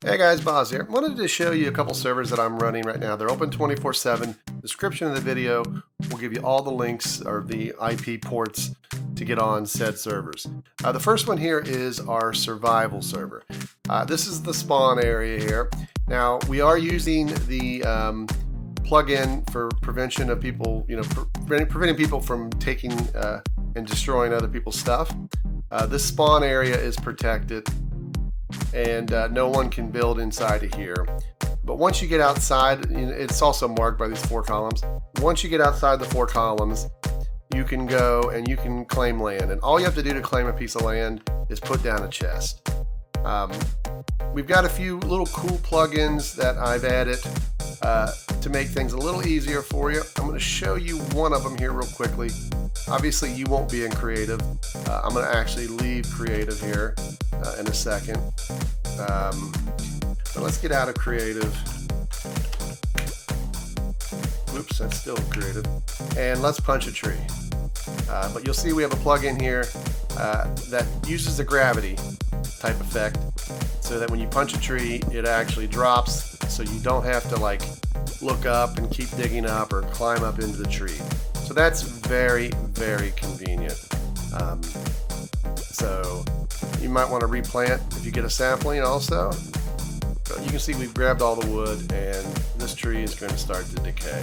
Hey guys, Boz here. Wanted to show you a couple servers that I'm running right now. They're open 24/7. Description of the video will give you all the links or the IP ports to get on said servers. The first one here is our survival server. This is the spawn area here. Now we are using the plugin for prevention of people, preventing people from taking and destroying other people's stuff. This spawn area is protected, and no one can build inside of here. But once you get outside, it's also marked by these 4 columns. Once you get outside the 4 columns, you can go and you can claim land. And all you have to do to claim a piece of land is put down a chest. We've got a few little cool plugins that I've added to make things a little easier for you. I'm going to show you one of them here real quickly. Obviously you won't be in creative. I'm going to actually leave creative here in a second. But let's get out of creative. Oops, that's still creative. And let's punch a tree. But you'll see we have a plugin here that uses the gravity type effect, so that when you punch a tree, it actually drops, so you don't have to like look up and keep digging up or climb up into the tree. So that's very, very convenient. So you might want to replant if you get a sapling also. But you can see we've grabbed all the wood, and this tree is going to start to decay.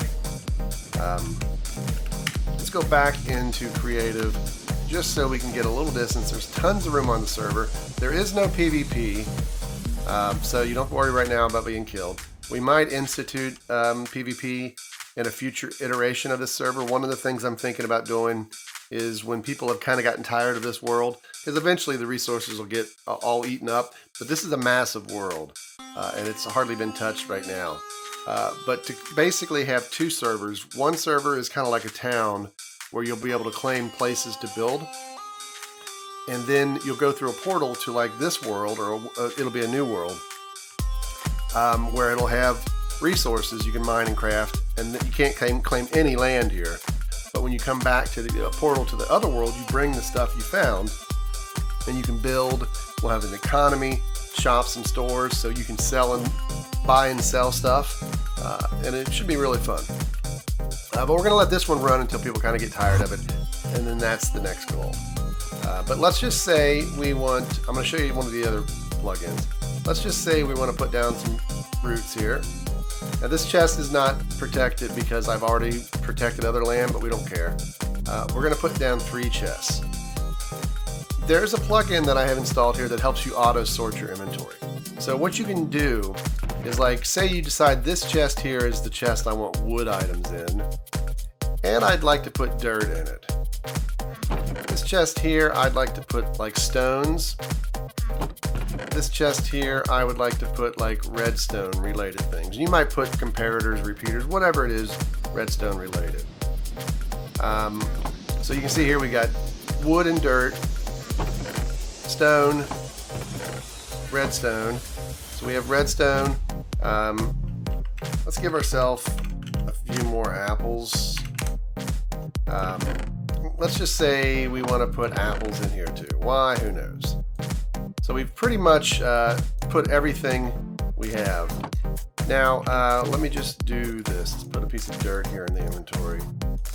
Let's go back into creative just so we can get a little distance. There's tons of room on the server. There is no PvP, so you don't have to worry right now about being killed. We might institute PvP in a future iteration of this server. One of the things I'm thinking about doing is when people have kind of gotten tired of this world, because eventually the resources will get all eaten up, but this is a massive world, and it's hardly been touched right now. But to basically have 2 servers, one server is kind of like a town where you'll be able to claim places to build, and then you'll go through a portal to like this world, or it'll be a new world, where it'll have resources you can mine and craft, and you can't claim any land here. But when you come back to the portal to the other world, you bring the stuff you found, and you can build. We'll have an economy, shops and stores, so you can buy and sell stuff, and it should be really fun. But we're going to let this one run until people kind of get tired of it, and then that's the next goal. But let's just say I'm going to show you one of the other plugins. Let's just say we want to put down some roots here. Now this chest is not protected because I've already protected other land, but we don't care. We're going to put down 3 chests. There's a plugin that I have installed here that helps you auto sort your inventory. So what you can do is, like, say you decide this chest here is the chest I want wood items in, and I'd like to put dirt in it. This chest here I'd like to put like stones. This chest here I would like to put like redstone related things. You might put comparators, repeaters, whatever it is redstone related. So you can see here we got wood and dirt, stone, redstone. So we have redstone. Let's give ourselves a few more apples. Let's just say we want to put apples in here too. Why? Who knows? So we've pretty much put everything we have. Now let me just do this. Let's put a piece of dirt here in the inventory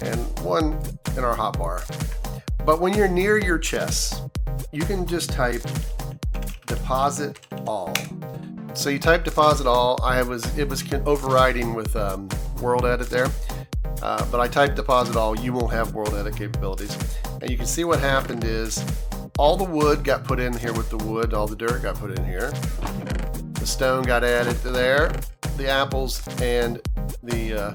and one in our hotbar. But when you're near your chests, you can just type deposit all. So you type deposit all. It was overriding with world edit there, but I typed deposit all. You won't have world edit capabilities, and you can see what happened is all the wood got put in here with the wood, all the dirt got put in here, the stone got added to there, the apples and the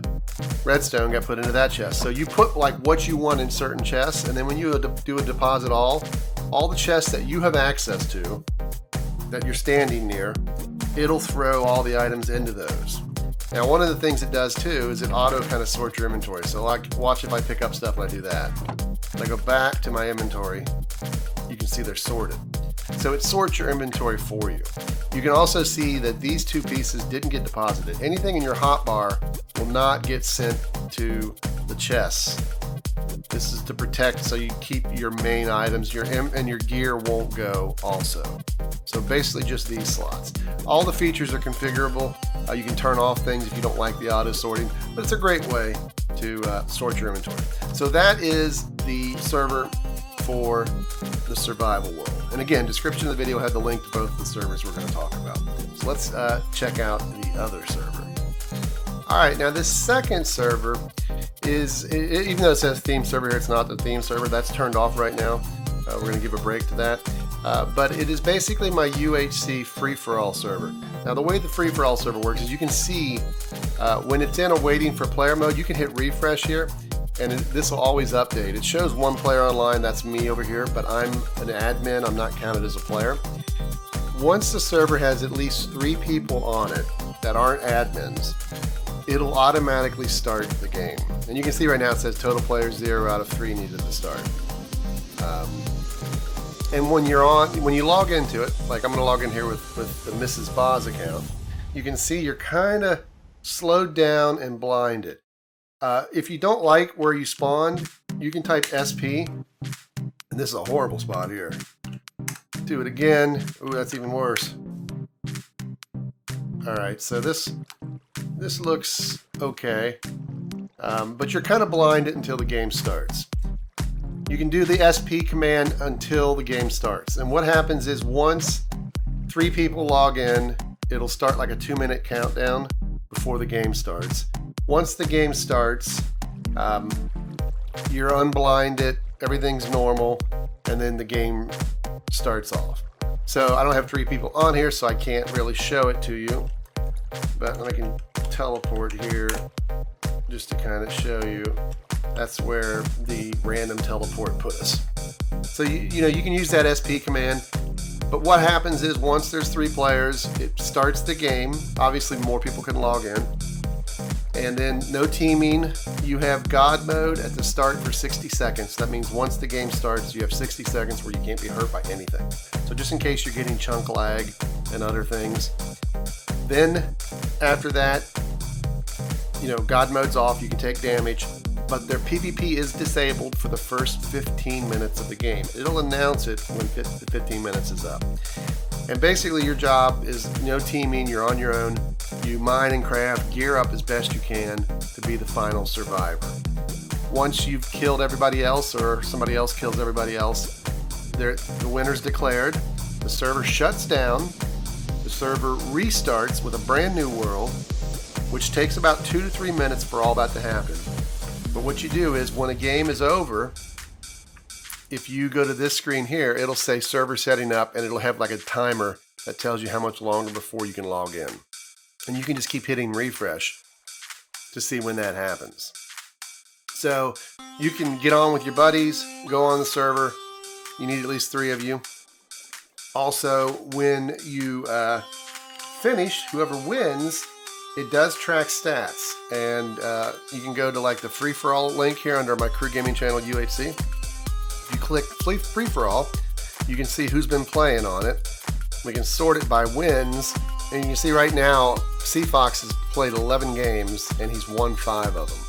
redstone got put into that chest. So you put like what you want in certain chests, and then when you do a deposit all the chests that you have access to, that you're standing near, it'll throw all the items into those. Now one of the things it does too is it auto kind of sorts your inventory. So like, watch if I pick up stuff and I do that. If I go back to my inventory, you can see they're sorted. So it sorts your inventory for you. You can also see that these 2 pieces didn't get deposited. Anything in your hotbar will not get sent to the chests This is to protect so you keep your main items, and your gear won't go also. So basically just these slots. All the features are configurable. You can turn off things if you don't like the auto sorting, but it's a great way to sort your inventory. So that is the server for the survival world. And again, description of the video had the link to both the servers we're going to talk about. So let's check out the other server. All right, now this second server is, even though it says theme server here, it's not the theme server. That's turned off right now. We're going to give a break to that. But it is basically my UHC free-for-all server. Now the way the free-for-all server works is you can see when it's in a waiting for player mode, you can hit refresh here, and this will always update. It shows one player online, that's me over here, but I'm an admin, I'm not counted as a player. Once the server has at least 3 people on it that aren't admins, it'll automatically start the game. And you can see right now it says total players 0 out of 3 needed to start. And when you log into it, like I'm going to log in here with the Mrs. Boz account, you can see you're kind of slowed down and blinded. If you don't like where you spawned, you can type SP, and this is a horrible spot here. Do it again. Ooh, that's even worse. All right, so this looks okay, but you're kind of blinded until the game starts. You can do the SP command until the game starts. And what happens is once 3 people log in, it'll start like a 2-minute countdown before the game starts. Once the game starts, you're unblinded, everything's normal, and then the game starts off. So I don't have 3 people on here, so I can't really show it to you. But I can teleport here just to kind of show you. That's where the random teleport put us. So you know you can use that SP command, but what happens is once there's 3 players, it starts the game. Obviously more people can log in. And then no teaming. You have God mode at the start for 60 seconds. That means once the game starts, you have 60 seconds where you can't be hurt by anything. So just in case you're getting chunk lag and other things. Then after that, you know, God mode's off, you can take damage, but their PvP is disabled for the first 15 minutes of the game. It'll announce it when the 15 minutes is up. And basically your job is no teaming, you're on your own. You mine and craft, gear up as best you can to be the final survivor. Once you've killed everybody else or somebody else kills everybody else, the winner's declared, the server shuts down, the server restarts with a brand new world, which takes about 2 to 3 minutes for all that to happen. But what you do is when a game is over, if you go to this screen here, it'll say server setting up, and it'll have like a timer that tells you how much longer before you can log in. And you can just keep hitting refresh to see when that happens. So you can get on with your buddies, go on the server. You need at least 3 of you. Also, when you finish, whoever wins, it does track stats. And you can go to like the free-for-all link here under my Crew Gaming channel UHC. If you click free-for-all, you can see who's been playing on it. We can sort it by wins. And you can see right now, CFox has played 11 games and he's won 5 of them.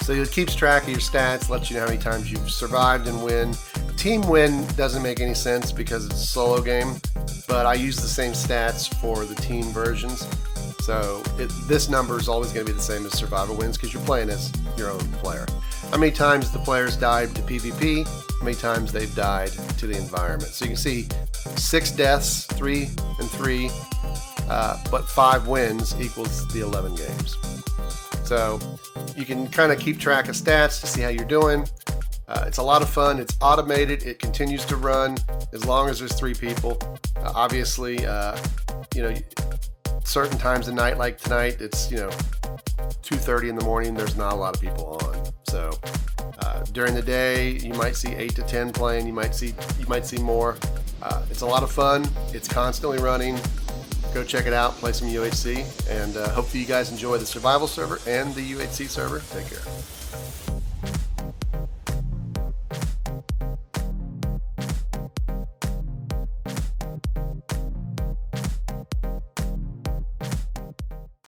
So it keeps track of your stats, lets you know how many times you've survived and win. Team win doesn't make any sense because it's a solo game, but I use the same stats for the team versions. So this number is always going to be the same as survival wins because you're playing as your own player. How many times the players died to PvP, how many times they've died to the environment. So you can see 6 deaths, 3 and 3, but 5 wins equals the 11 games. So you can kind of keep track of stats to see how you're doing. It's a lot of fun. It's automated. It continues to run as long as there's 3 people. Obviously, you know, certain times of night, like tonight, it's 2:30 in the morning. There's not a lot of people on. So during the day, you might see 8 to 10 playing. You might see more. It's a lot of fun. It's constantly running. Go check it out. Play some UHC, and hopefully you guys enjoy the survival server and the UHC server. Take care.